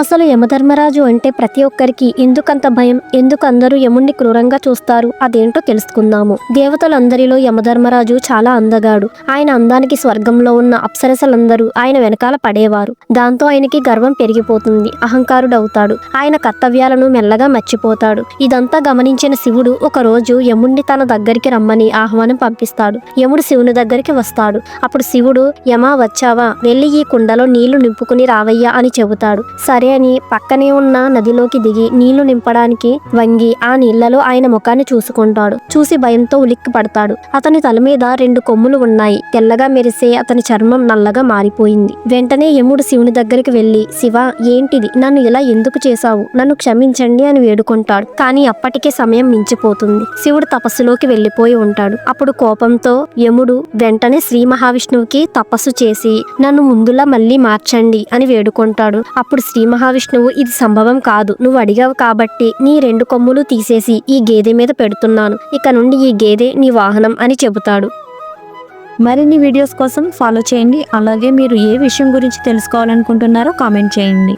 అసలు యమధర్మరాజు అంటే ప్రతి ఒక్కరికి ఎందుకంత భయం, ఎందుకు అందరూ యముణ్ణి క్రూరంగా చూస్తారు, అదేంటో తెలుసుకుందాము. దేవతలందరిలో యమధర్మరాజు చాలా అందగాడు. ఆయన అందానికి స్వర్గంలో ఉన్న అప్సరసలందరూ ఆయన వెనకాల పడేవారు. దాంతో ఆయనకి గర్వం పెరిగిపోతుంది, అహంకారుడవుతాడు. ఆయన కర్తవ్యాలను మెల్లగా మర్చిపోతాడు. ఇదంతా గమనించిన శివుడు ఒక రోజు యముణ్ణి తన దగ్గరికి రమ్మని ఆహ్వానం పంపిస్తాడు. యముడు శివుని దగ్గరికి వస్తాడు. అప్పుడు శివుడు, యమా వచ్చావా, వెళ్ళి ఈ కుండలో నీళ్లు నింపుకుని రావయ్యా అని చెబుతాడు. సరే అని పక్కనే ఉన్న నదిలోకి దిగి నీళ్లు నింపడానికి వంగి ఆ నీళ్లలో ఆయన ముఖాన్ని చూసుకుంటాడు. చూసి భయంతో ఉలిక్కి పడతాడు. అతని తల మీద 2 కొమ్ములు ఉన్నాయి. తెల్లగా మెరిసే అతని చర్మం నల్లగా మారిపోయింది. వెంటనే యముడు శివుని దగ్గరికి వెళ్లి, శివ, ఏంటిది, నన్ను ఇలా ఎందుకు చేశావు, నన్ను క్షమించండి అని వేడుకుంటాడు. కానీ అప్పటికే సమయం మించిపోతుంది. శివుడు తపస్సులోకి వెళ్లిపోయి ఉంటాడు. అప్పుడు కోపంతో యముడు వెంటనే శ్రీ మహావిష్ణువుకి తపస్సు చేసి నన్ను ముందులా మళ్ళీ మార్చండి అని వేడుకుంటాడు. అప్పుడు శ్రీ మహావిష్ణువు, ఇది సంభవం కాదు, నువ్వు అడిగావు కాబట్టి నీ 2 కొమ్ములు తీసేసి ఈ గేదె మీద పెడుతున్నాను. ఇక నుండి ఈ గేదె నీ వాహనం అని చెబుతాడు. మరిన్ని వీడియోస్ కోసం ఫాలో చేయండి. అలాగే మీరు ఏ విషయం గురించి తెలుసుకోవాలనుకుంటున్నారో కామెంట్ చేయండి.